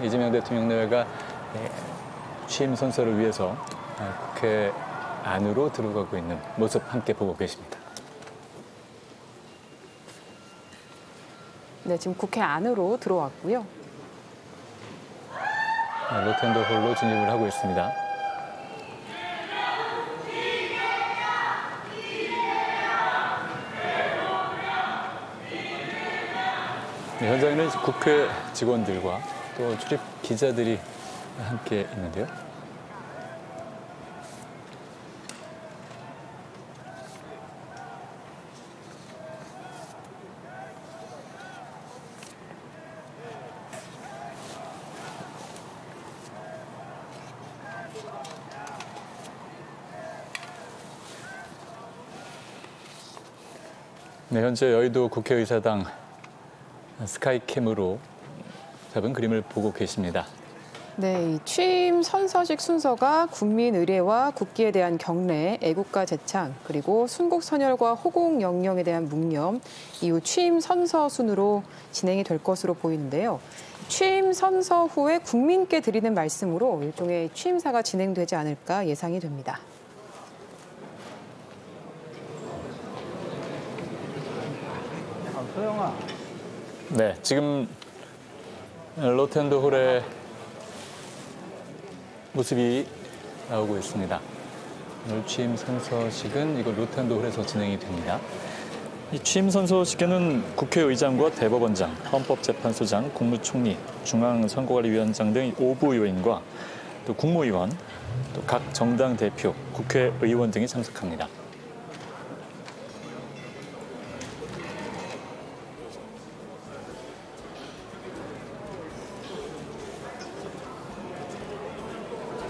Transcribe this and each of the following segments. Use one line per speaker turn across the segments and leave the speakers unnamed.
이재명 대통령 내외가 취임 선서를 위해서 국회 안으로 들어가고 있는 모습 함께 보고 계십니다.
네, 지금 국회 안으로 들어왔고요.
로텐더 홀로 진입을 하고 있습니다. 네, 현장에는 국회 직원들과 또 출입 기자들이 함께 있는데요. 네, 현재 여의도 국회의사당 스카이캠으로 잡은 그림을 보고 계십니다.
네, 이 취임 선서식 순서가 국민 의례와 국기에 대한 경례, 애국가 제창, 그리고 순국 선열과 호국 영령에 대한 묵념, 이후 취임 선서 순으로 진행이 될 것으로 보이는데요. 취임 선서 후에 국민께 드리는 말씀으로 일종의 취임사가 진행되지 않을까 예상이 됩니다.
네, 지금 로텐더 홀의 모습이 나오고 있습니다. 오늘 취임 선서식은 이곳 로텐더 홀에서 진행이 됩니다. 이 취임 선서식에는 국회의장과 대법원장, 헌법재판소장, 국무총리, 중앙선거관리위원장 등 5부 요인과 또 국무위원, 또 각 정당 대표, 국회의원 등이 참석합니다.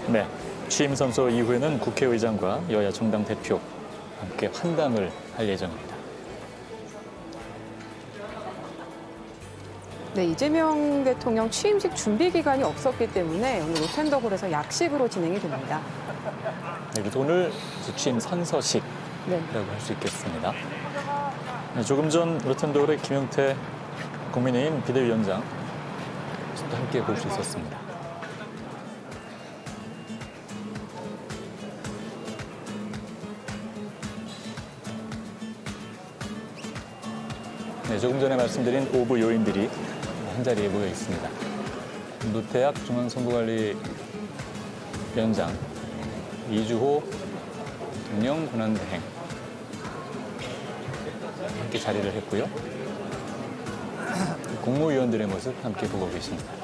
네, 취임 선서 이후에는 국회의장과 여야 정당 대표 함께 환담을 할 예정입니다.
네, 이재명 대통령 취임식 준비 기간이 없었기 때문에 오늘 로텐더 홀에서 약식으로 진행이 됩니다.
네, 그래서 오늘 취임 선서식이라고
네.
할 수 있겠습니다. 네, 조금 전 로텐더 홀의 김용태 국민의힘 비대위원장 도 함께 볼 수 있었습니다. 네, 조금 전에 말씀드린 5부 요인들이 한자리에 모여 있습니다. 노태학 중앙선거관리위원장, 이주호 대통령 권한대행 함께 자리를 했고요. 국무위원들의 모습 함께 보고 계십니다.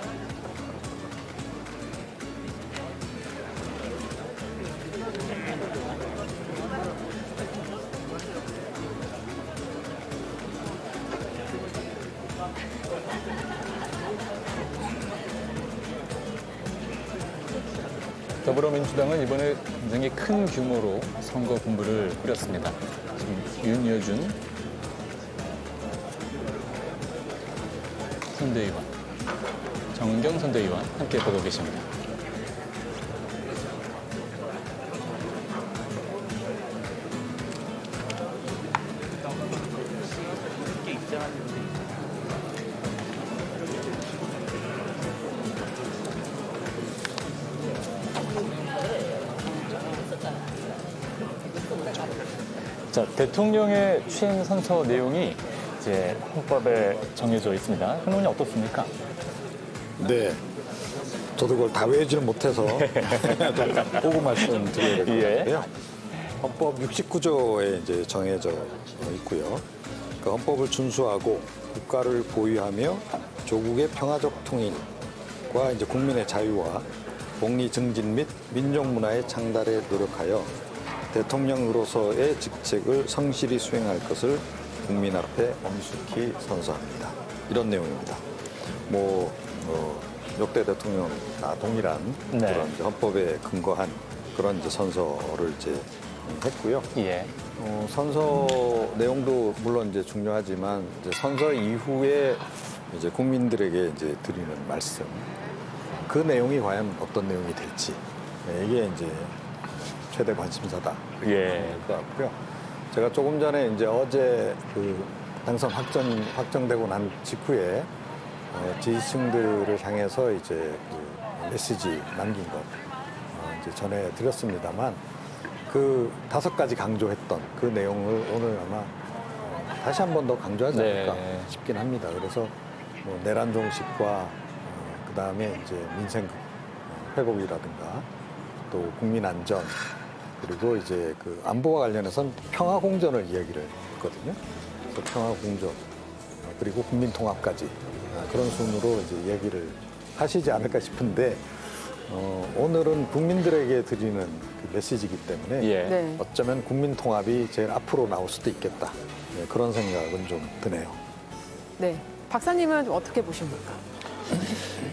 더불어민주당은 이번에 굉장히 큰 규모로 선거 본부를 꾸렸습니다. 지금 윤여준 선대위원, 정은경 선대위원 함께 보고 계십니다. 자, 대통령의 취임 선서 내용이 이제 헌법에 정해져 있습니다. 현원이 어떻습니까?
네. 저도 그걸 다 외우지는 못해서 좀 보고 말씀드려야 될 것 같은데요. 헌법 69조에 이제 정해져 있고요. 그 헌법을 준수하고 국가를 보유하며 조국의 평화적 통일과 이제 국민의 자유와 복리 증진 및 민족 문화의 창달에 노력하여 대통령으로서의 직책을 성실히 수행할 것을 국민 앞에 엄숙히 선서합니다. 이런 내용입니다. 역대 대통령 다 동일한 그런 이제 헌법에 근거한 그런 이제 선서를 이제 했고요.
예.
선서 내용도 물론 이제 중요하지만 이제 선서 이후에 이제 국민들에게 이제 드리는 말씀, 그 내용이 과연 어떤 내용이 될지 이게 이제 최대 관심사다.
예.
것 같고요. 제가 조금 전에 이제 어제 그 당선 확정되고 난 직후에 지지층들을 향해서 이제 그 메시지 남긴 것 이제 전해드렸습니다만 그 5가지 강조했던 그 내용을 오늘 아마 다시 한 번 더 강조하지 않을까
네.
싶긴 합니다. 그래서 뭐 내란 종식과 그 다음에 이제 민생 회복이라든가 또 국민 안전 그리고 이제 그 안보와 관련해서는 평화 공전을 이야기를 했거든요. 그래서 평화 공전 그리고 국민 통합까지 그런 순으로 이제 이야기를 하시지 않을까 싶은데 오늘은 국민들에게 드리는 그 메시지이기 때문에
예.
네.
어쩌면 국민 통합이 제일 앞으로 나올 수도 있겠다. 네, 그런 생각은 좀 드네요.
네. 박사님은 어떻게 보십니까?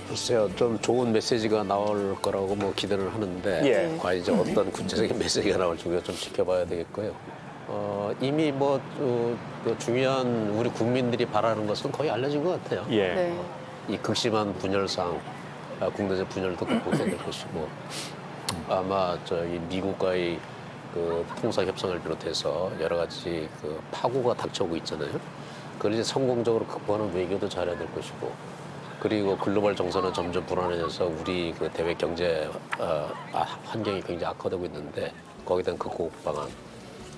글쎄요, 좀 좋은 메시지가 나올 거라고 뭐 기대를 하는데
예.
과연 이제 어떤 구체적인 메시지가 나올지 우리가 좀 지켜봐야 되겠고요. 이미 뭐 그 중요한 우리 국민들이 바라는 것은 거의 알려진 것 같아요.
예.
네.
이 극심한 분열상 국내적 분열도 극복해야 될 것이고 아마 저희 미국과의 그 통사 협상을 비롯해서 여러 가지 그 파고가 닥쳐오고 있잖아요. 그걸 이제 성공적으로 극복하는 외교도 잘해야 될 것이고 그리고 글로벌 정세는 점점 불안해져서 우리 그 대외 경제 환경이 굉장히 악화되고 있는데 거기에 대한 극복 방안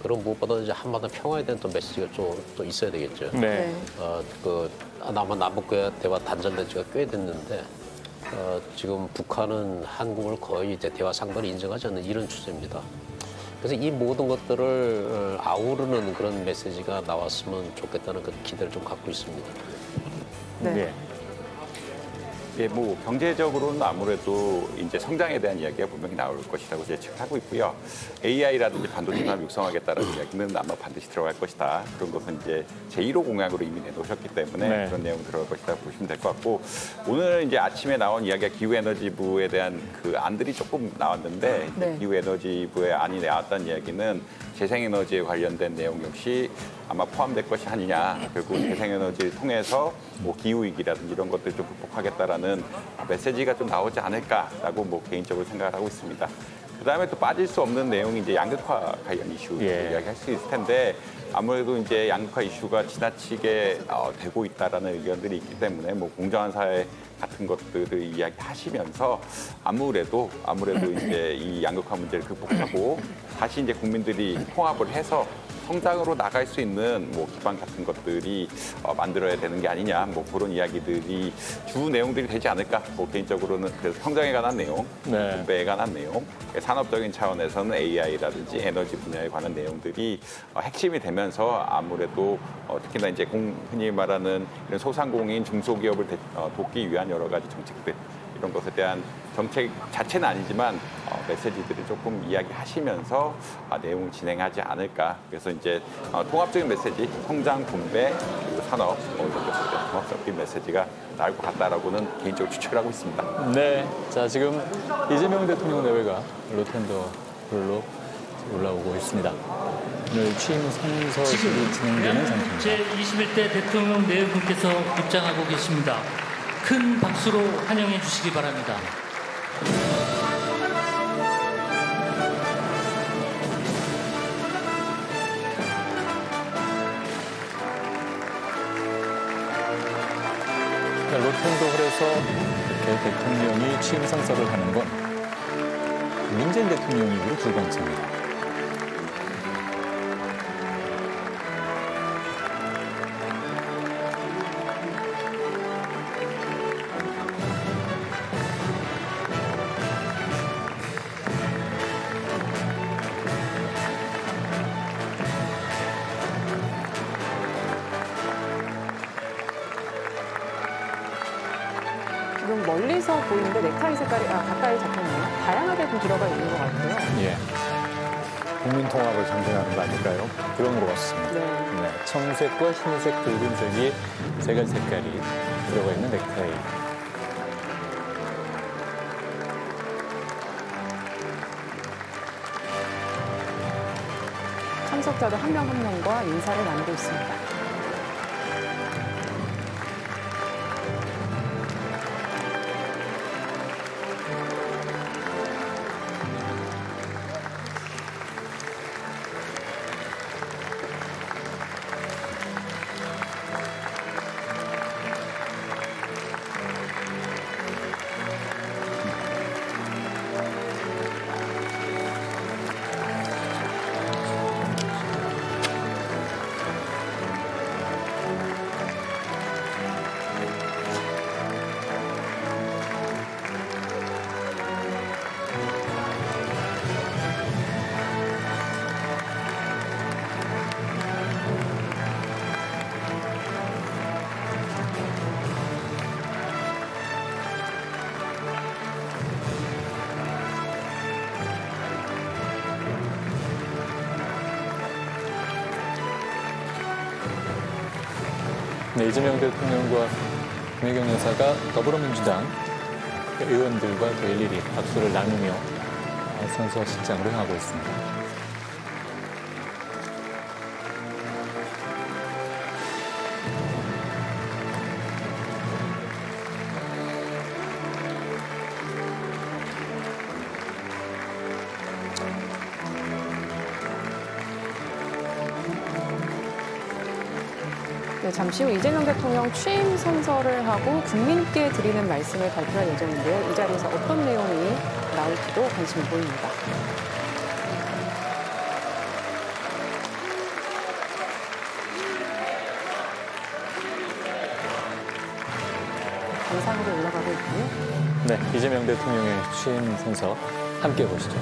그럼 무엇보다 이제 한반도 평화에 대한 또 메시지가 또 있어야 되겠죠.
네.
남북 대화 단절된 지가 꽤 됐는데 지금 북한은 한국을 거의 이제 대화 상대로 인정하지 않는 이런 추세입니다. 그래서 이 모든 것들을 아우르는 그런 메시지가 나왔으면 좋겠다는 그 기대를 좀 갖고 있습니다.
네.
예.
예, 뭐 경제적으로는 아무래도 이제 성장에 대한 이야기가 분명히 나올 것이라고 예측을 하고 있고요. AI라든지 반도체 산업 육성하겠다라는 이야기는 아마 반드시 들어갈 것이다. 그런 것은 이제 제1호 공약으로 이미 내놓으셨기 때문에
네.
그런 내용 들어갈 것이다 보시면 될 것 같고 오늘 이제 아침에 나온 이야기가 기후에너지부에 대한 그 안들이 조금 나왔는데
네.
기후에너지부의 안이 나왔다는 이야기는 재생에너지에 관련된 내용 역시 아마 포함될 것이 아니냐. 결국 재생에너지를 통해서 뭐 기후위기라든지 이런 것들 좀 극복하겠다라는 메시지가 좀 나오지 않을까라고 뭐 개인적으로 생각을 하고 있습니다. 그다음에 또 빠질 수 없는 내용이 이제 양극화 관련 이슈
예.
이야기할 수 있을 텐데 아무래도 이제 양극화 이슈가 지나치게 되고 있다라는 의견들이 있기 때문에 뭐 공정한 사회 같은 것들을 이야기하시면서 아무래도 이제 이 양극화 문제를 극복하고 다시 이제 국민들이 통합을 해서 성장으로 나갈 수 있는 뭐 기반 같은 것들이 만들어야 되는 게 아니냐 뭐 그런 이야기들이 주 내용들이 되지 않을까 뭐 개인적으로는 그래서 성장에 관한 내용,
네.
분배에 관한 내용, 산업적인 차원에서는 AI라든지 에너지 분야에 관한 내용들이 핵심이 되면서 아무래도 특히나 이제 흔히 말하는 이런 소상공인 중소기업을 돕기 위한 여러 가지 정책들 이런 것에 대한 정책 자체는 아니지만 메시지들을 조금 이야기하시면서 내용을 진행하지 않을까. 그래서 이제 통합적인 메시지, 성장, 분배, 그리고 산업 이런 것에 대한 통합적인 메시지가 나올 것 같다라고는 개인적으로 추측을 하고 있습니다.
네. 자, 지금 이재명 대통령 내외가 로텐더 홀로 올라오고 있습니다. 오늘 취임 선서식이 진행되는 상태입니다.
제21대 대통령 내외분께서 입장하고 계십니다. 큰 박수로 환영해 주시기 바랍니다.
로텐더홀에서 이렇게 대통령이 취임 선서를 하는 건 문재인 대통령 이후로 두 번째입니다.
지금 멀리서 보이는데 넥타이 색깔이 가까이 잡혔네요. 다양하게 좀 들어가 있는 것 같아요.
예,
국민 통합을 상징하는 거 아닐까요?
그런 것 같습니다.
네.
네, 청색과 흰색, 붉은색이 세 가지 색깔이 들어가 있는 넥타이.
참석자들 한 명 한 명과 인사를 나누고 있습니다.
네, 이재명 대통령과 김혜경 여사가 더불어민주당 의원들과 또 일일이 박수를 나누며 선서식장으로 향하고 있습니다.
네, 잠시 후 이재명 대통령 취임 선서를 하고 국민께 드리는 말씀을 발표할 예정인데요. 이 자리에서 어떤 내용이 나올지도 관심이 보입니다. 정상으로 올라가고 있고요.
네, 이재명 대통령의 취임 선서 함께 보시죠.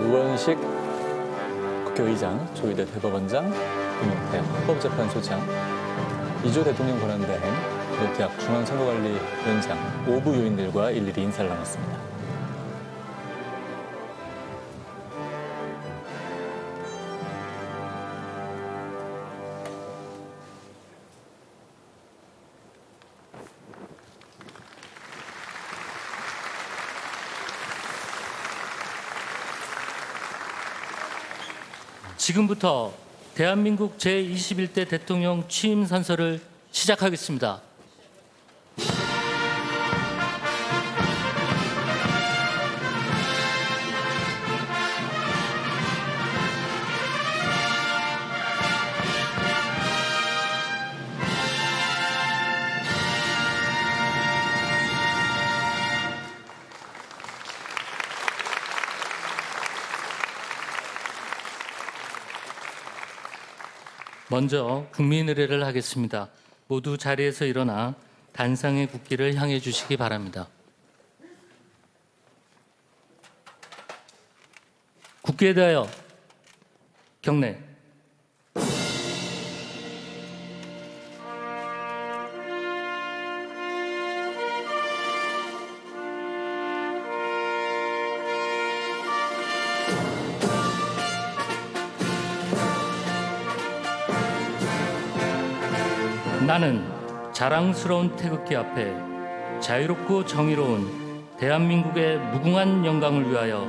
우원식 국회의장, 조희대 대법원장, 김용태 헌법재판소장, 이조 대통령 권한대행, 대학 중앙선거관리위원장 5부 요인들과 일일이 인사를 나눴습니다.
지금부터 대한민국 제21대 대통령 취임 선서를 시작하겠습니다. 먼저 국민 의례를 하겠습니다. 모두 자리에서 일어나 단상의 국기를 향해 주시기 바랍니다. 국기에 대하여 경례. 나는 자랑스러운 태극기 앞에 자유롭고 정의로운 대한민국의 무궁한 영광을 위하여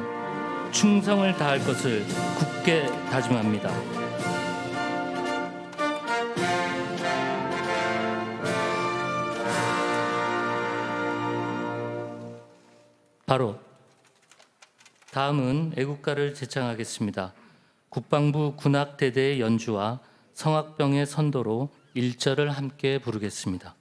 충성을 다할 것을 굳게 다짐합니다. 바로 다음은 애국가를 제창하겠습니다. 국방부 군악대대의 연주와 성악병의 선도로 1절을 함께 부르겠습니다.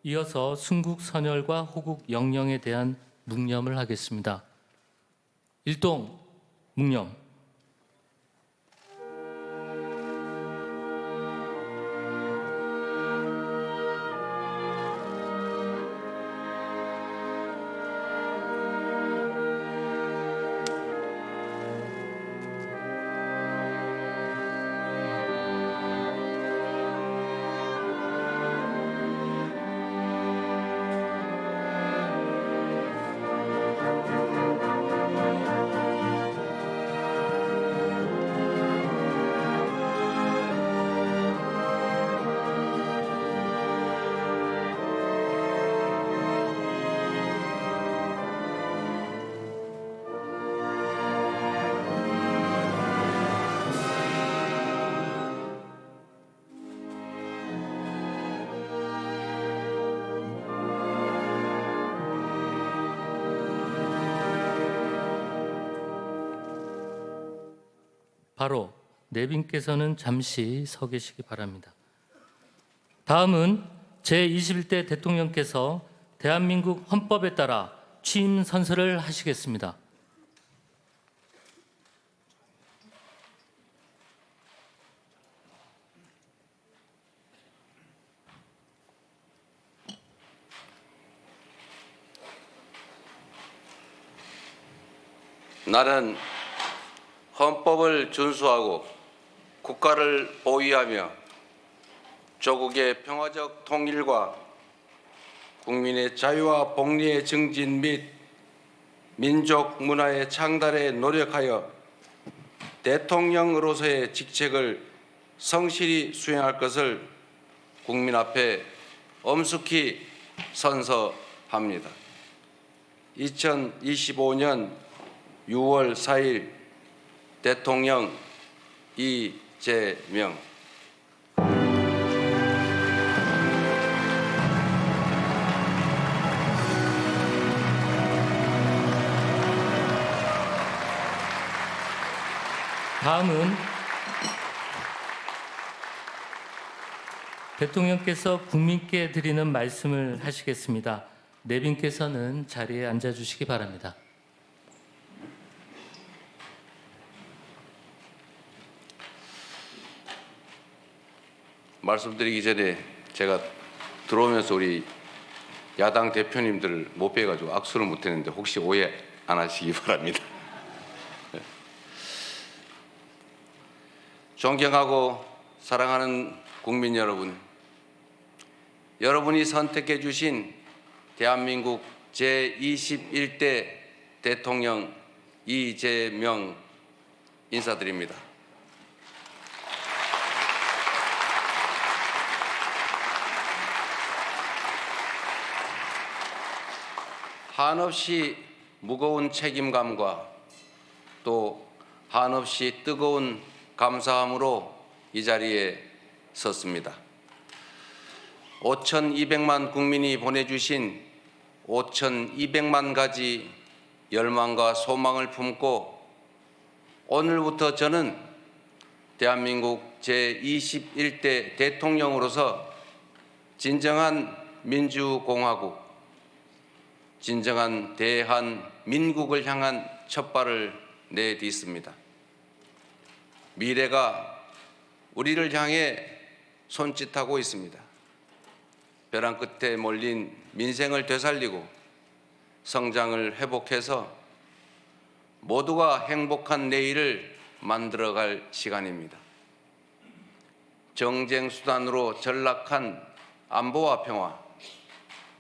이어서 순국 선열과 호국 영령에 대한 묵념을 하겠습니다. 일동 묵념. 바로 네 분께서는 잠시 서 계시기 바랍니다. 다음은 제21대 대통령께서 대한민국 헌법에 따라 취임 선서를 하시겠습니다.
나는 헌법을 준수하고 국가를 보위하며 조국의 평화적 통일과 국민의 자유와 복리의 증진 및 민족 문화의 창달에 노력하여 대통령으로서의 직책을 성실히 수행할 것을 국민 앞에 엄숙히 선서합니다. 2025년 6월 4일 대통령 이재명.
다음은 대통령께서 국민께 드리는 말씀을 하시겠습니다. 네 분께서는 자리에 앉아주시기 바랍니다.
말씀드리기 전에 제가 들어오면서 우리 야당 대표님들을 못 뵈가지고 악수를 못했는데 혹시 오해 안 하시기 바랍니다. 존경하고 사랑하는 국민 여러분, 여러분이 선택해 주신 대한민국 제21대 대통령 이재명 인사드립니다. 한없이 무거운 책임감과 또 한없이 뜨거운 감사함으로 이 자리에 섰습니다. 5,200만 국민이 보내주신 5,200만 가지 열망과 소망을 품고 오늘부터 저는 대한민국 제21대 대통령으로서 진정한 민주공화국, 진정한 대한민국을 향한 첫발을 내딛습니다. 미래가 우리를 향해 손짓하고 있습니다. 벼랑 끝에 몰린 민생을 되살리고 성장을 회복해서 모두가 행복한 내일을 만들어갈 시간입니다. 정쟁 수단으로 전락한 안보와 평화,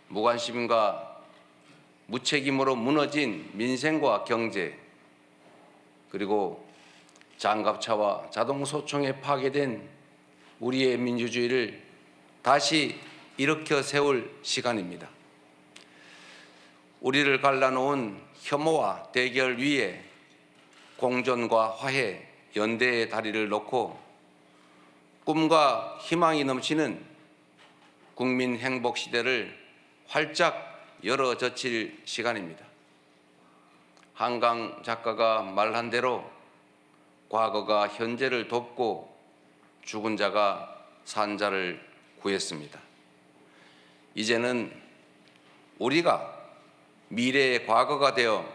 무관심과 무책임으로 무너진 민생과 경제, 그리고 장갑차와 자동소총에 파괴된 우리의 민주주의를 다시 일으켜 세울 시간입니다. 우리를 갈라놓은 혐오와 대결 위에 공존과 화해, 연대의 다리를 놓고 꿈과 희망이 넘치는 국민 행복 시대를 활짝 열어젖힐 시간입니다. 한강 작가가 말한 대로 과거가 현재를 돕고 죽은 자가 산 자를 구했습니다. 이제는 우리가 미래의 과거가 되어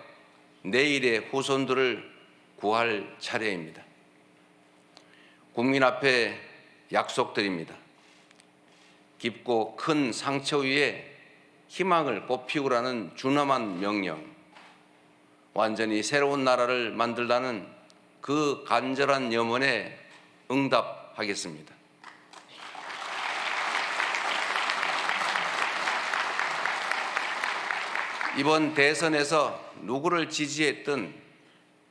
내일의 후손들을 구할 차례입니다. 국민 앞에 약속드립니다. 깊고 큰 상처 위에 희망을 꽃피우라는 준엄한 명령, 완전히 새로운 나라를 만들라는 그 간절한 염원에 응답하겠습니다. 이번 대선에서 누구를 지지했든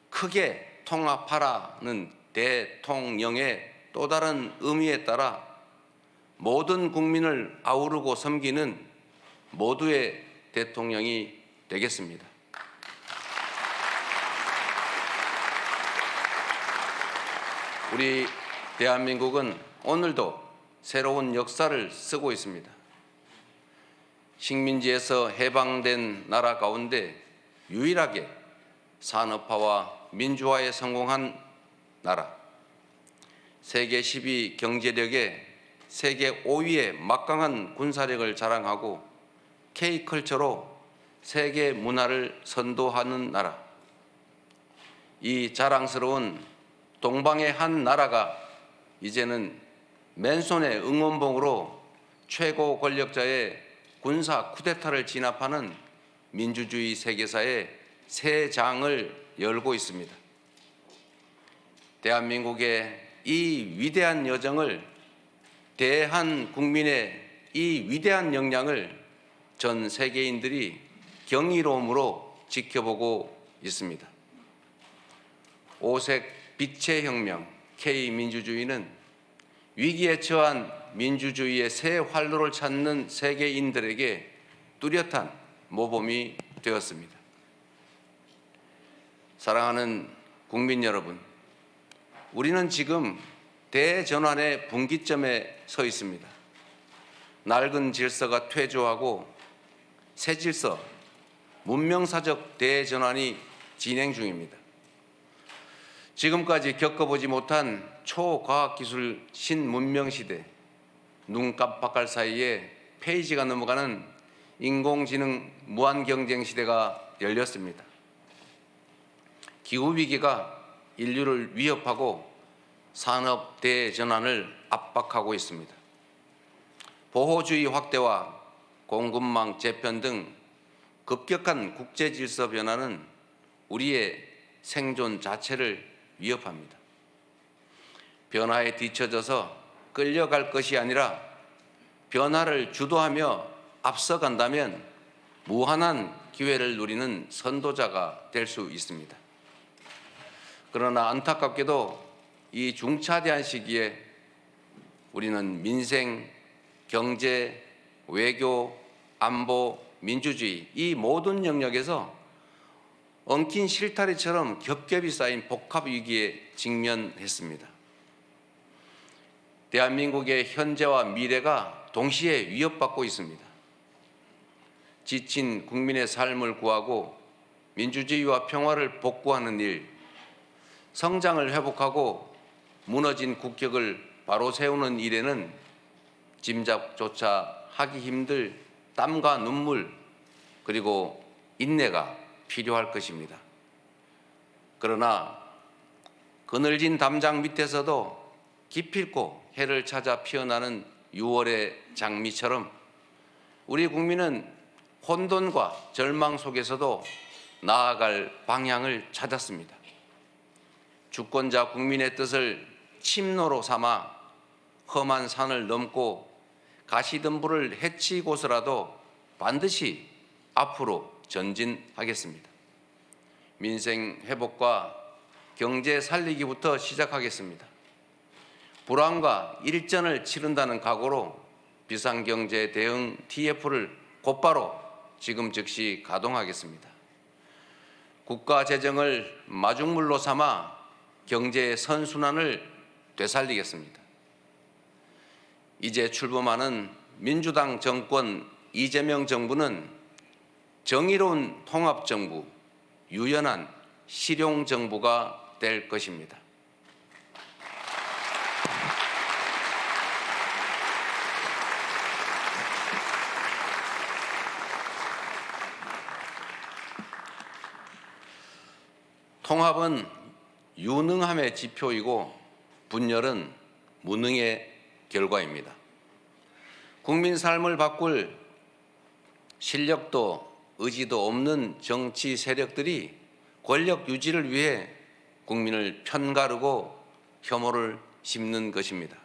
크게 통합하라는 대통령의 또 다른 의미에 따라 모든 국민을 아우르고 섬기는 모두의 대통령이 되겠습니다. 우리 대한민국은 오늘도 새로운 역사를 쓰고 있습니다. 식민지에서 해방된 나라 가운데 유일하게 산업화와 민주화에 성공한 나라, 세계 10위 경제력에 세계 5위의 막강한 군사력을 자랑하고 K컬처로 세계 문화를 선도하는 나라. 이 자랑스러운 동방의 한 나라가 이제는 맨손의 응원봉으로 최고 권력자의 군사 쿠데타를 진압하는 민주주의 세계사의 새 장을 열고 있습니다. 대한민국의 이 위대한 여정을, 대한 국민의 이 위대한 역량을 전 세계인들이 경이로움으로 지켜보고 있습니다. 오색 빛의 혁명 K민주주의는 위기에 처한 민주주의의 새 활로를 찾는 세계인들에게 뚜렷한 모범이 되었습니다. 사랑하는 국민 여러분, 우리는 지금 대전환의 분기점에 서 있습니다. 낡은 질서가 퇴조하고 새 질서, 문명사적 대전환이 진행 중입니다. 지금까지 겪어보지 못한 초과학기술 신문명시대, 눈 깜빡할 사이에 페이지가 넘어가는 인공지능 무한경쟁 시대가 열렸습니다. 기후위기가 인류를 위협하고 산업 대전환을 압박하고 있습니다. 보호주의 확대와 공급망 재편 등 급격한 국제질서 변화는 우리의 생존 자체를 위협합니다. 변화에 뒤처져서 끌려갈 것이 아니라 변화를 주도하며 앞서간다면 무한한 기회를 누리는 선도자가 될 수 있습니다. 그러나 안타깝게도 이 중차대한 시기에 우리는 민생, 경제, 외교, 안보, 민주주의 이 모든 영역에서 엉킨 실타래처럼 겹겹이 쌓인 복합 위기에 직면했습니다. 대한민국의 현재와 미래가 동시에 위협받고 있습니다. 지친 국민의 삶을 구하고 민주주의와 평화를 복구하는 일, 성장을 회복하고 무너진 국격을 바로 세우는 일에는 짐작조차 하기 힘들 땀과 눈물 그리고 인내가 필요할 것입니다. 그러나 그늘진 담장 밑에서도 기필코 해를 찾아 피어나는 6월의 장미처럼 우리 국민은 혼돈과 절망 속에서도 나아갈 방향을 찾았습니다. 주권자 국민의 뜻을 침노로 삼아 험한 산을 넘고 가시덤불을 헤치고서라도 반드시 앞으로 전진하겠습니다. 민생 회복과 경제 살리기부터 시작하겠습니다. 불황과 일전을 치른다는 각오로 비상경제 대응 TF를 곧바로 지금 즉시 가동하겠습니다. 국가 재정을 마중물로 삼아 경제의 선순환을 되살리겠습니다. 이제 출범하는 민주당 정권 이재명 정부는 정의로운 통합정부, 유연한 실용정부가 될 것입니다. 통합은 유능함의 지표이고 분열은 무능의 결과입니다. 국민 삶을 바꿀 실력도 의지도 없는 정치 세력들이 권력 유지를 위해 국민을 편가르고 혐오를 심는 것입니다.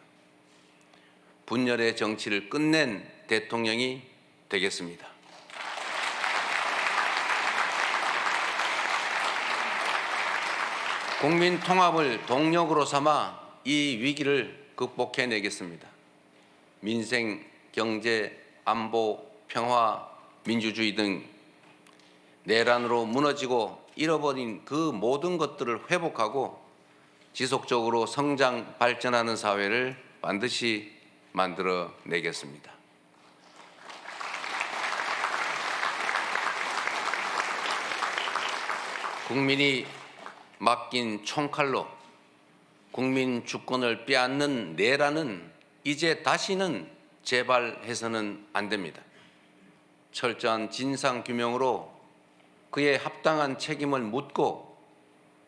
분열의 정치를 끝낸 대통령이 되겠습니다. 국민 통합을 동력으로 삼아 이 위기를 극복해내겠습니다. 민생, 경제, 안보, 평화, 민주주의 등 내란으로 무너지고 잃어버린 그 모든 것들을 회복하고 지속적으로 성장, 발전하는 사회를 반드시 만들어내겠습니다. 국민이 맡긴 총칼로 국민 주권을 빼앗는 내란은 이제 다시는 재발해서는 안 됩니다. 철저한 진상규명으로 그의 합당한 책임을 묻고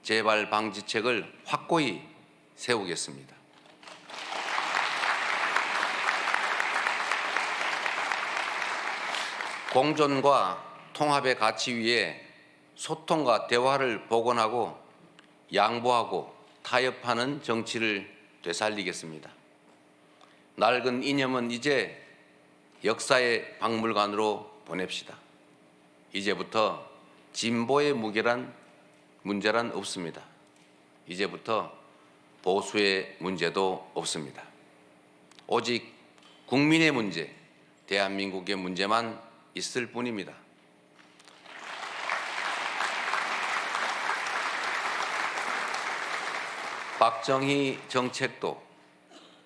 재발 방지책을 확고히 세우겠습니다. 공존과 통합의 가치 위에 소통과 대화를 복원하고 양보하고 타협하는 정치를 되살리겠습니다. 낡은 이념은 이제 역사의 박물관으로 보냅시다. 이제부터 진보의 문제란 없습니다. 이제부터 보수의 문제도 없습니다. 오직 국민의 문제, 대한민국의 문제만 있을 뿐입니다. 박정희 정책도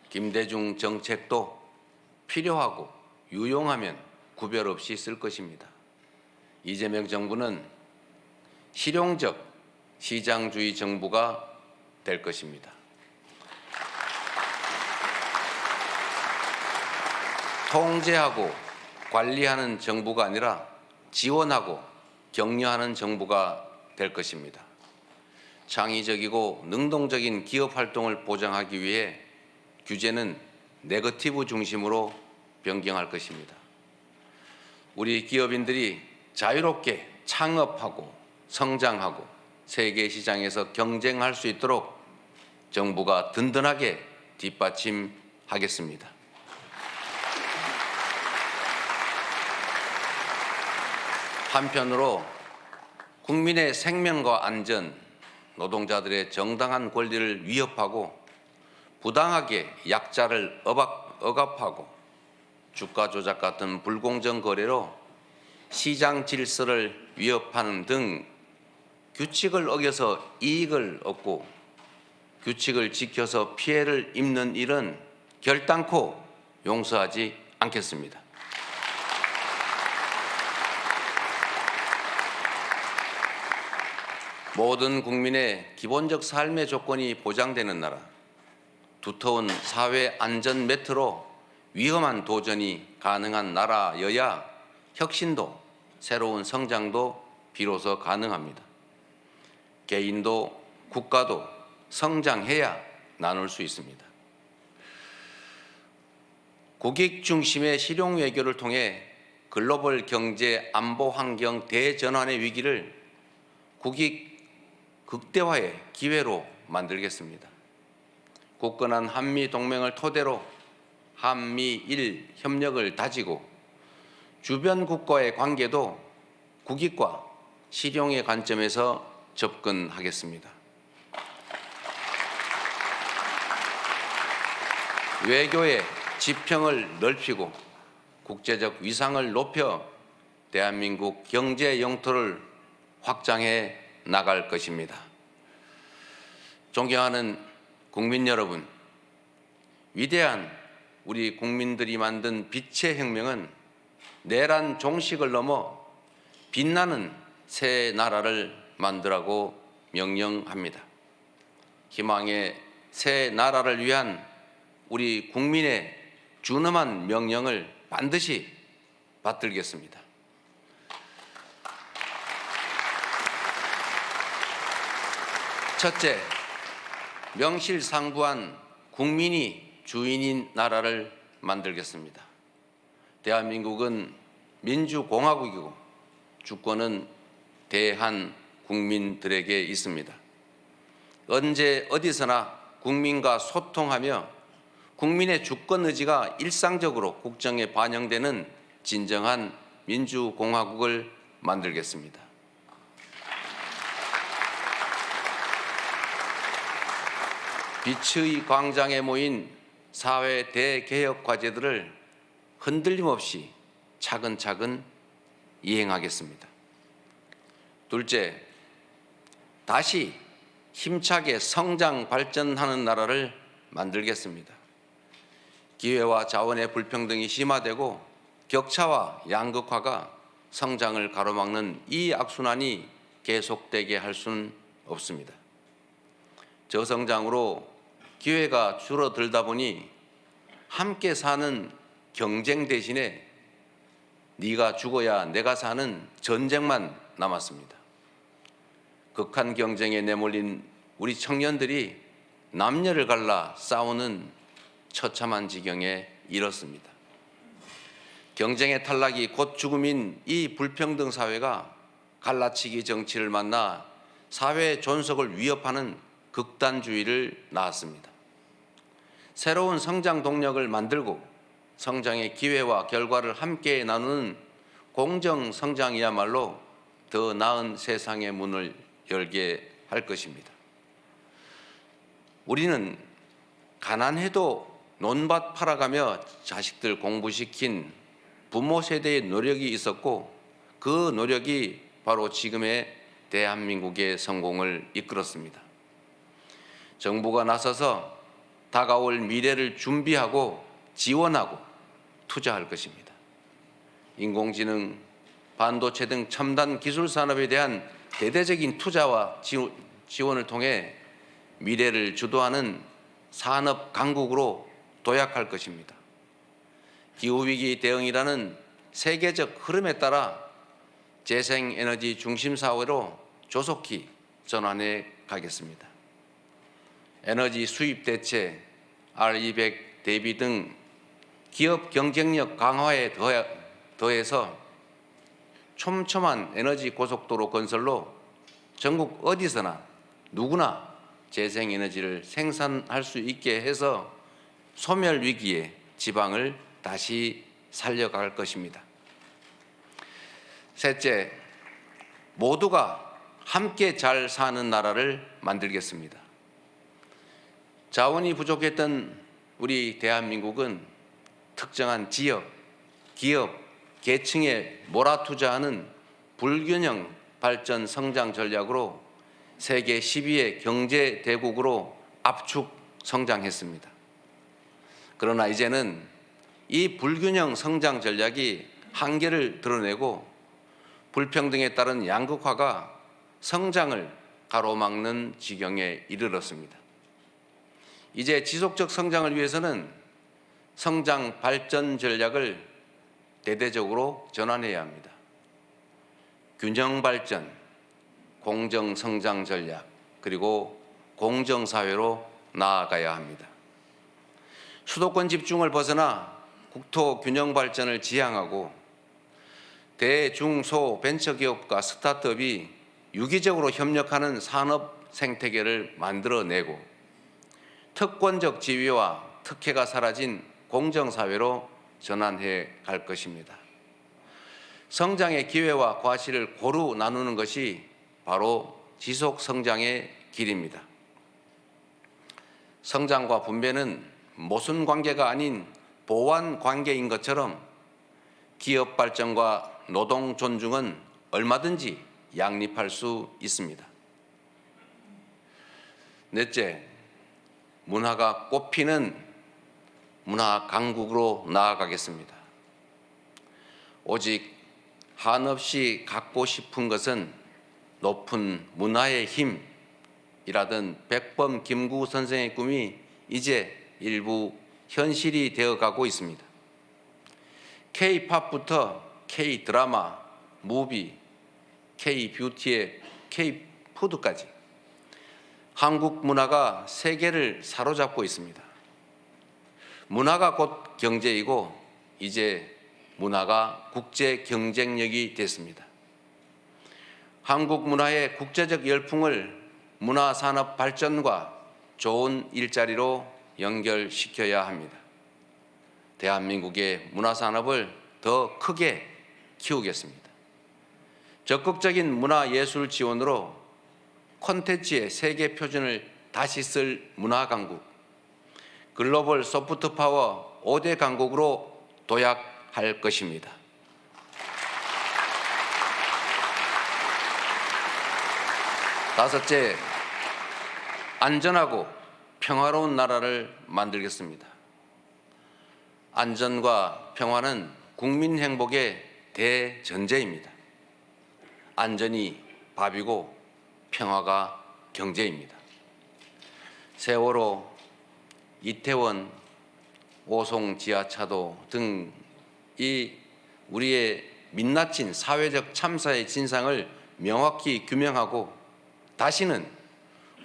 김대중 정책도 필요하고 유용하면 구별 없이 쓸 것입니다. 이재명 정부는 실용적 시장주의 정부가 될 것입니다. 통제하고 관리하는 정부가 아니라 지원하고 격려하는 정부가 될 것입니다. 창의적이고 능동적인 기업 활동을 보장하기 위해 규제는 네거티브 중심으로 변경할 것입니다. 우리 기업인들이 자유롭게 창업하고 성장하고 세계 시장에서 경쟁할 수 있도록 정부가 든든하게 뒷받침하겠습니다. 한편으로 국민의 생명과 안전, 노동자들의 정당한 권리를 위협하고 부당하게 약자를 억압하고 주가 조작 같은 불공정 거래로 시장 질서를 위협하는 등 규칙을 어겨서 이익을 얻고 규칙을 지켜서 피해를 입는 일은 결단코 용서하지 않겠습니다. 모든 국민의 기본적 삶의 조건이 보장되는 나라, 두터운 사회 안전 매트로 위험한 도전이 가능한 나라여야 혁신도 새로운 성장도 비로소 가능합니다. 개인도 국가도 성장해야 나눌 수 있습니다. 국익 중심의 실용 외교를 통해 글로벌 경제 안보 환경 대전환의 위기를 국익 극대화의 기회로 만들겠습니다. 굳건한 한미 동맹을 토대로 한미일 협력을 다지고 주변 국가의 관계도 국익과 실용의 관점에서 접근하겠습니다. 외교의 지평을 넓히고 국제적 위상을 높여 대한민국 경제 영토를 확장해 나갈 것입니다. 존경하는 국민 여러분, 위대한 우리 국민들이 만든 빛의 혁명은 내란 종식을 넘어 빛나는 새 나라를 만들라고 명령합니다. 희망의 새 나라를 위한 우리 국민의 준엄한 명령을 반드시 받들겠습니다. 첫째, 명실상부한 국민이 주인인 나라를 만들겠습니다. 대한민국은 민주공화국이고 주권은 대한 국민들에게 있습니다. 언제 어디서나 국민과 소통하며 국민의 주권 의지가 일상적으로 국정에 반영되는 진정한 민주공화국을 만들겠습니다. 빛의 광장에 모인 사회 대개혁 과제들을 흔들림 없이 차근차근 이행하겠습니다. 둘째, 다시 힘차게 성장 발전하는 나라를 만들겠습니다. 기회와 자원의 불평등이 심화되고 격차와 양극화가 성장을 가로막는 이 악순환이 계속되게 할 수는 없습니다. 저성장으로 기회가 줄어들다 보니 함께 사는 경쟁 대신에 네가 죽어야 내가 사는 전쟁만 남았습니다. 극한 경쟁에 내몰린 우리 청년들이 남녀를 갈라 싸우는 처참한 지경에 이렇습니다. 경쟁의 탈락이 곧 죽음인 이 불평등 사회가 갈라치기 정치를 만나 사회 존속을 위협하는 극단주의를 낳았습니다. 새로운 성장 동력을 만들고 성장의 기회와 결과를 함께 나누는 공정 성장이야말로 더 나은 세상의 문을 열게 할 것입니다. 우리는 가난해도 논밭 팔아가며 자식들 공부시킨 부모 세대의 노력이 있었고 그 노력이 바로 지금의 대한민국의 성공을 이끌었습니다. 정부가 나서서 다가올 미래를 준비하고 지원하고 투자할 것입니다. 인공지능, 반도체 등 첨단 기술 산업에 대한 대대적인 투자와 지원을 통해 미래를 주도하는 산업 강국으로 도약할 것입니다. 기후위기 대응이라는 세계적 흐름에 따라 재생에너지 중심 사회로 조속히 전환해 가겠습니다. 에너지 수입 대체, R200 대비 등 기업 경쟁력 강화에 더해서 촘촘한 에너지 고속도로 건설로 전국 어디서나 누구나 재생에너지를 생산할 수 있게 해서 소멸 위기에 지방을 다시 살려갈 것입니다. 셋째, 모두가 함께 잘 사는 나라를 만들겠습니다. 자원이 부족했던 우리 대한민국은 특정한 지역, 기업, 계층에 몰아투자하는 불균형 발전 성장 전략으로 세계 10위의 경제 대국으로 압축 성장했습니다. 그러나 이제는 이 불균형 성장 전략이 한계를 드러내고 불평등에 따른 양극화가 성장을 가로막는 지경에 이르렀습니다. 이제 지속적 성장을 위해서는 성장 발전 전략을 대대적으로 전환해야 합니다. 균형 발전, 공정 성장 전략, 그리고 공정 사회로 나아가야 합니다. 수도권 집중을 벗어나 국토 균형 발전을 지향하고 대중소 벤처기업과 스타트업이 유기적으로 협력하는 산업 생태계를 만들어내고 특권적 지위와 특혜가 사라진 공정사회로 전환해 갈 것입니다. 성장의 기회와 과실을 고루 나누는 것이 바로 지속 성장의 길입니다. 성장과 분배는 모순 관계가 아닌 보완 관계인 것처럼 기업 발전과 노동 존중은 얼마든지 양립할 수 있습니다. 넷째, 문화가 꽃피는 문화 강국으로 나아가겠습니다. 오직 한없이 갖고 싶은 것은 높은 문화의 힘이라던 백범 김구 선생의 꿈이 이제 일부 현실이 되어가고 있습니다. K-팝부터 K-드라마, 무비, K-뷰티의 K-푸드까지 한국 문화가 세계를 사로잡고 있습니다. 문화가 곧 경제이고 이제 문화가 국제 경쟁력이 됐습니다. 한국 문화의 국제적 열풍을 문화산업 발전과 좋은 일자리로 연결시켜야 합니다. 대한민국의 문화산업을 더 크게 키우겠습니다. 적극적인 문화예술 지원으로 콘텐츠의 세계 표준을 다시 쓸 문화강국, 글로벌 소프트파워 5대 강국으로 도약할 것입니다. 다섯째, 안전하고 평화로운 나라를 만들겠습니다. 안전과 평화는 국민 행복의 대전제입니다. 안전이 밥이고 평화가 경제입니다. 세월호, 이태원, 오송 지하차도 등 이 우리의 민낯진 사회적 참사의 진상을 명확히 규명하고 다시는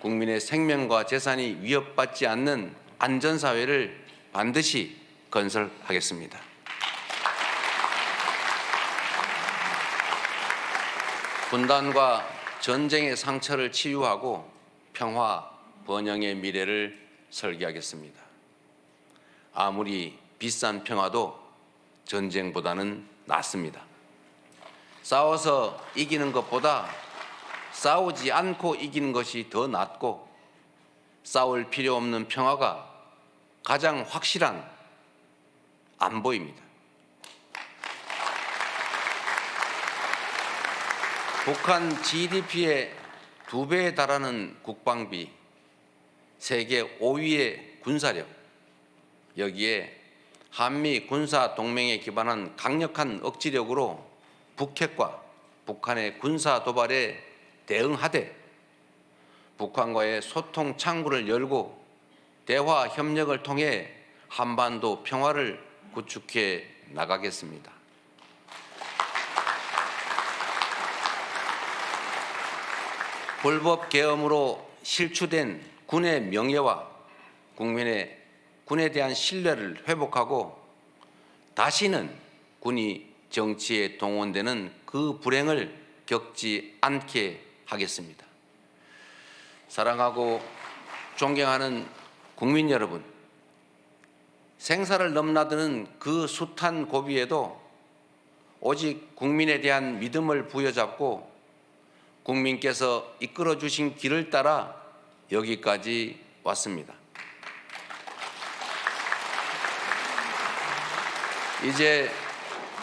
국민의 생명과 재산이 위협받지 않는 안전사회를 반드시 건설하겠습니다. 분단과 전쟁의 상처를 치유하고 평화, 번영의 미래를 설계하겠습니다. 아무리 비싼 평화도 전쟁보다는 낫습니다. 싸워서 이기는 것보다 싸우지 않고 이기는 것이 더 낫고 싸울 필요 없는 평화가 가장 확실한 안보입니다. 북한 GDP의 2배에 달하는 국방비, 세계 5위의 군사력, 여기에 한미 군사 동맹에 기반한 강력한 억지력으로 북핵과 북한의 군사 도발에 대응하되 북한과의 소통 창구를 열고 대화 협력을 통해 한반도 평화를 구축해 나가겠습니다. 불법 계엄으로 실추된 군의 명예와 군에 대한 신뢰를 회복하고 다시는 군이 정치에 동원되는 그 불행을 겪지 않게 하겠습니다. 사랑하고 존경하는 국민 여러분, 생사를 넘나드는 그 숱한 고비에도 오직 국민에 대한 믿음을 부여잡고 국민께서 이끌어 주신 길을 따라 여기까지 왔습니다. 이제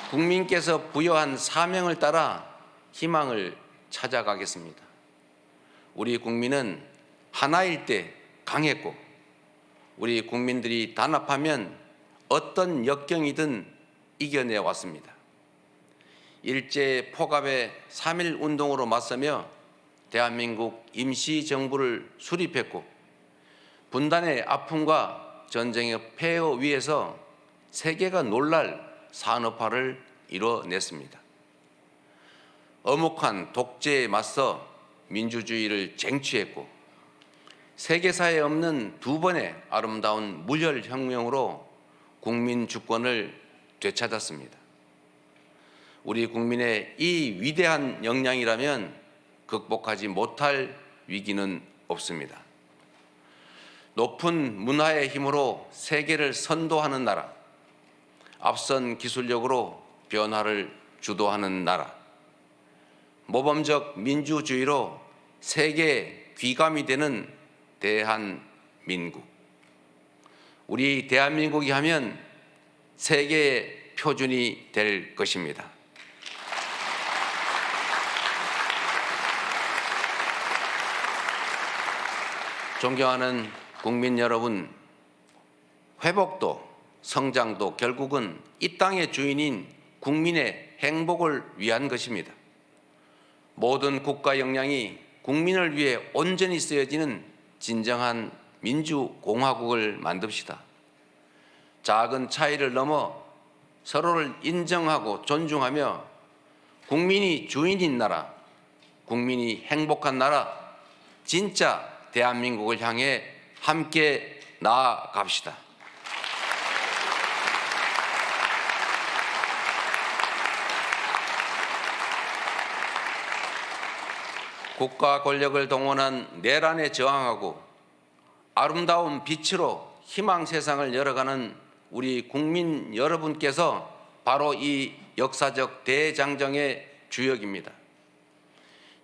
국민께서 부여한 사명을 따라 희망을 찾아가겠습니다. 우리 국민은 하나일 때 강했고 우리 국민들이 단합하면 어떤 역경이든 이겨내 왔습니다. 일제 포갑의 3.1 운동으로 맞서며 대한민국 임시정부를 수립했고 분단의 아픔과 전쟁의 폐허 위에서 세계가 놀랄 산업화를 이뤄냈습니다. 엄혹한 독재에 맞서 민주주의를 쟁취했고 세계사에 없는 2번의 아름다운 무혈혁명으로 국민 주권을 되찾았습니다. 우리 국민의 이 위대한 역량이라면 극복하지 못할 위기는 없습니다. 높은 문화의 힘으로 세계를 선도하는 나라, 앞선 기술력으로 변화를 주도하는 나라, 모범적 민주주의로 세계의 귀감이 되는 대한민국. 우리 대한민국이 하면 세계의 표준이 될 것입니다. 존경하는 국민 여러분, 회복도 성장도 결국은 이 땅의 주인인 국민의 행복을 위한 것입니다. 모든 국가 역량이 국민을 위해 온전히 쓰여지는 진정한 민주공화국을 만듭시다. 작은 차이를 넘어 서로를 인정하고 존중하며 국민이 주인인 나라, 국민이 행복한 나라, 진짜 대한민국을 향해 함께 나아갑시다. 국가 권력을 동원한 내란에 저항하고 아름다운 빛으로 희망 세상을 열어가는 우리 국민 여러분께서 바로 이 역사적 대장정의 주역입니다.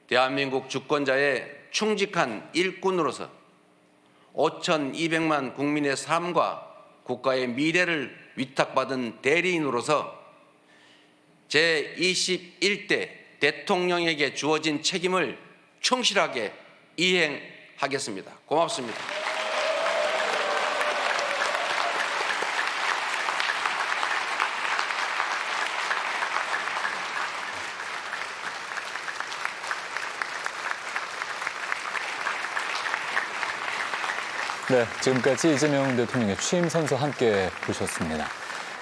대한민국 주권자의 충직한 일꾼으로서 5,200만 국민의 삶과 국가의 미래를 위탁받은 대리인으로서 제21대 대통령에게 주어진 책임을 충실하게 이행하겠습니다. 고맙습니다.
네, 지금까지 이재명 대통령의 취임 선서 함께 보셨습니다.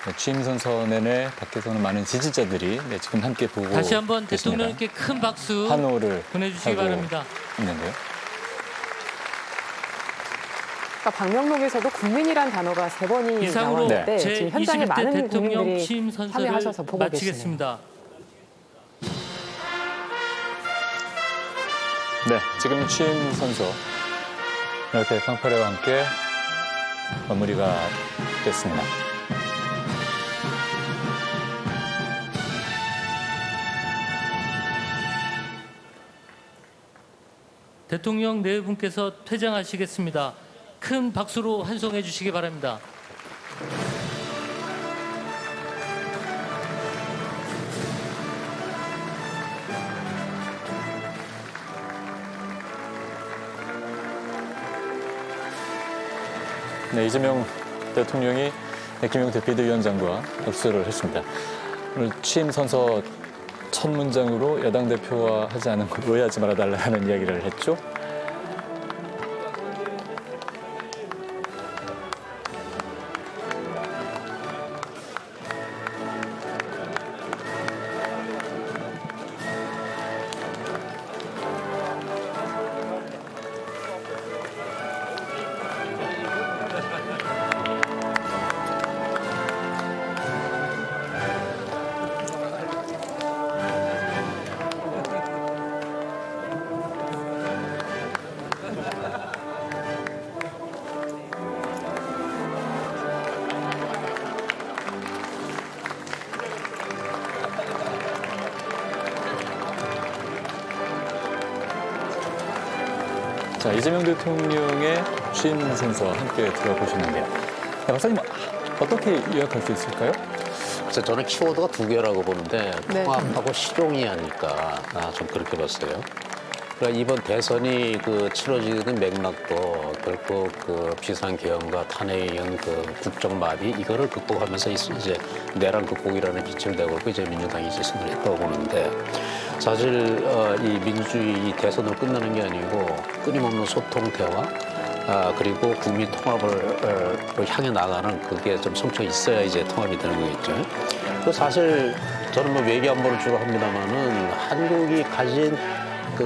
네, 취임 선서 내내 밖에서는 많은 지지자들이 지금 함께 보고
다시 한번
계십니다.
대통령께 큰 박수
환호를
보내주시기
하고
바랍니다.
있는데요.
아까 방명록에서도 국민이란 단어가 3번이
이상으로
나왔는데 지금 현장에
제21대
많은
대통령
국민들이
취임 선서를
참여하셔서 보고 계시네요.
마치겠습니다.
네, 지금 취임 선서 이렇게 fanfare와 함께 마무리가 됐습니다.
대통령 네 분께서 퇴장하시겠습니다. 큰 박수로 환송해 주시기 바랍니다.
네, 이재명 대통령이 김용태 비대위원장과 악수를 했습니다. 오늘 취임 선서 첫 문장으로 여당 대표와 하지 않은 것 오해하지 말아달라는 이야기를 했죠. 자, 이재명 대통령의 취임 선서 함께 들어보시는데요. 자, 박사님, 어떻게 요약할 수 있을까요?
그래서 저는 키워드가 2개라고 보는데
네.
통합하고 실용이 하니까 좀 그렇게 봤어요. 그러니까 이번 대선이 치러지는 맥락도 결국 비상계엄과 탄핵에 의한 국정 마비 이거를 극복하면서 이제 내란 극복이라는 빛을 내걸고 이제 민주당이 이제 승리를 했다고 보는데 사실 이 민주주의 이 대선을 끝내는 게 아니고 끊임없는 소통 대화 그리고 국민 통합을 향해 나가는 그게 좀 성격이 있어야 이제 통합이 되는 거겠죠. 그 사실 저는 뭐 외교 안보를 주로 합니다만은 한국이 가진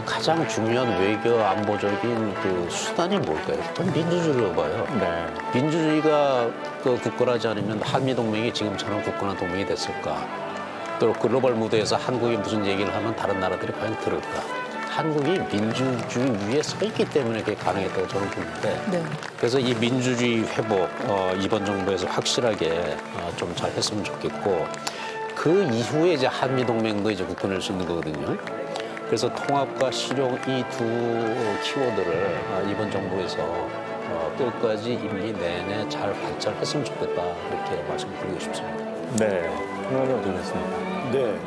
가장 중요한 외교 안보적인 수단이 뭘까요? 저는 민주주의라고 봐요.
네.
민주주의가 굳건하지 않으면 한미동맹이 지금처럼 굳건한 동맹이 됐을까? 또 글로벌 무대에서 한국이 무슨 얘기를 하면 다른 나라들이 과연 들을까? 한국이 민주주의 위에 서 있기 때문에 그게 가능했다고 저는 보는데
네.
그래서 이 민주주의 회복 이번 정부에서 확실하게 좀 잘 했으면 좋겠고 그 이후에 이제 한미동맹도 이제 굳건할 수 있는 거거든요. 그래서 통합과 실용 이 2 키워드를 이번 정부에서 끝까지 임기 내내 잘 관찰했으면 좋겠다 이렇게 말씀드리고 싶습니다.
네. 오늘 어떠셨습니까?
네.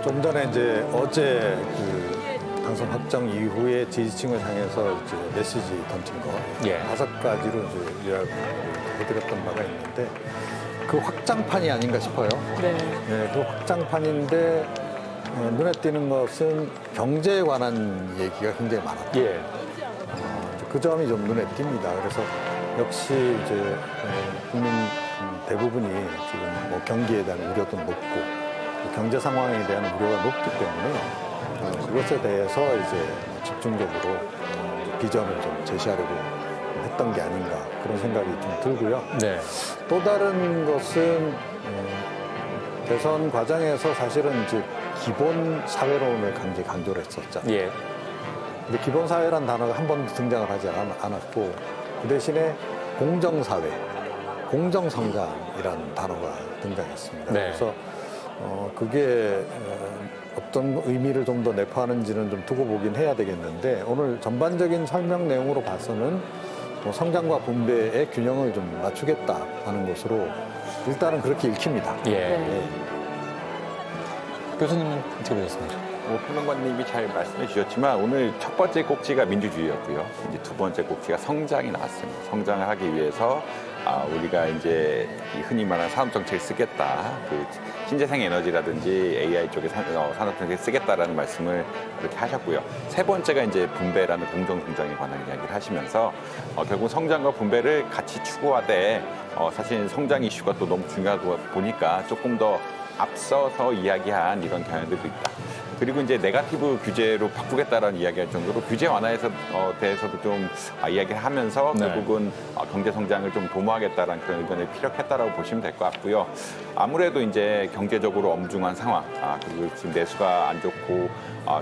좀 전에 이제 어제 당선 확정 이후에 지지층을 향해서 이제 메시지 던진 거
예.
5가지로 이제 요약해드렸던 바가 있는데 그 확장판이 아닌가 싶어요.
네.
네, 그 확장판인데 눈에 띄는 것은 경제에 관한 얘기가 굉장히 많았다.
예.
그 점이 좀 눈에 띕니다. 그래서 역시 이제 국민 대부분이 지금 뭐 경기에 대한 우려도 높고 경제 상황에 대한 우려가 높기 때문에 그것에 대해서 이제 집중적으로 비전을 좀 제시하려고 했던 게 아닌가 그런 생각이 좀 들고요.
네.
또 다른 것은 대선 과정에서 사실은 이제 기본 사회론을 강조를 했었잖아요.
예.
근데 기본 사회란 단어가 한 번도 등장을 하지 않았고 그 대신에 공정사회, 공정성장이라는 단어가 등장했습니다.
네.
그래서 그게 어떤 의미를 좀 더 내포하는지는 좀 두고 보긴 해야 되겠는데 오늘 전반적인 설명 내용으로 봐서는 뭐 성장과 분배의 균형을 좀 맞추겠다 하는 것으로 일단은 그렇게 읽힙니다.
예.
네.
교수님은 어떻게 보셨습니까?
평론가님이 잘 말씀해 주셨지만 오늘 첫 번째 꼭지가 민주주의였고요. 이제 두 번째 꼭지가 성장이 나왔습니다. 성장을 하기 위해서 우리가 이제 이 흔히 말하는 산업 정책을 쓰겠다. 그 신재생 에너지라든지 AI 쪽의 산업 정책을 쓰겠다라는 말씀을 그렇게 하셨고요. 세 번째가 이제 분배라는 공정 성장에 관한 이야기를 하시면서 결국 성장과 분배를 같이 추구하되 사실 성장 이슈가 또 너무 중요하다 보니까 조금 더 앞서서 이야기한 이런 경향들도 있다. 그리고 이제 네거티브 규제로 바꾸겠다라는 이야기할 정도로 규제 완화에 대해서도 좀 이야기를 하면서
네.
결국은 경제 성장을 좀 도모하겠다라는 그런 의견을 피력했다라고 보시면 될 것 같고요. 아무래도 이제 경제적으로 엄중한 상황, 그리고 지금 내수가 안 좋고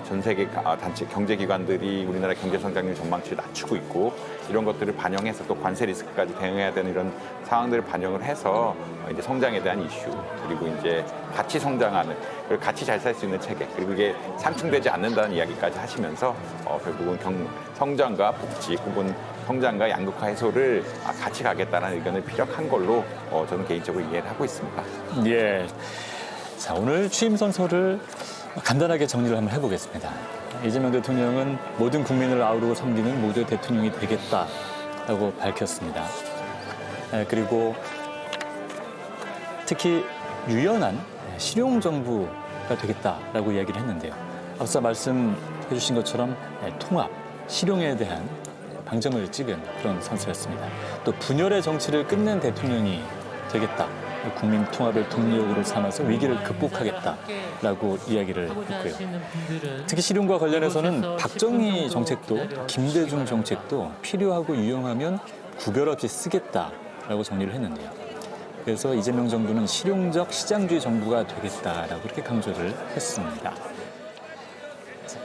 전 세계 단체 경제기관들이 우리나라 경제 성장률 전망치를 낮추고 있고 이런 것들을 반영해서 또 관세 리스크까지 대응해야 되는 이런 상황들을 반영을 해서 이제 성장에 대한 이슈 그리고 이제 같이 성장하는 그리고 같이 잘 살 수 있는 체계 그리고 이게 상충되지 않는다는 이야기까지 하시면서 결국은 성장과 복지 혹은 성장과 양극화 해소를 같이 가겠다는 의견을 피력한 걸로 저는 개인적으로 이해를 하고 있습니다.
예. 자, 오늘 취임 선서를 간단하게 정리를 한번 해보겠습니다. 이재명 대통령은 모든 국민을 아우르고 섬기는 모두의 대통령이 되겠다라고 밝혔습니다. 그리고 특히 유연한 실용정부가 되겠다라고 이야기를 했는데요. 앞서 말씀해 주신 것처럼 통합, 실용에 대한 방점을 찍은 그런 선서였습니다. 또 분열의 정치를 끝낸 대통령이 되겠다. 국민 통합을 동력으로 삼아서 위기를 극복하겠다라고 이야기를 했고요. 특히 실용과 관련해서는 박정희 정책도 김대중 정책도 필요하고 유용하면 구별 없이 쓰겠다라고 정리를 했는데요. 그래서 이재명 정부는 실용적 시장주의 정부가 되겠다라고 그렇게 강조를 했습니다.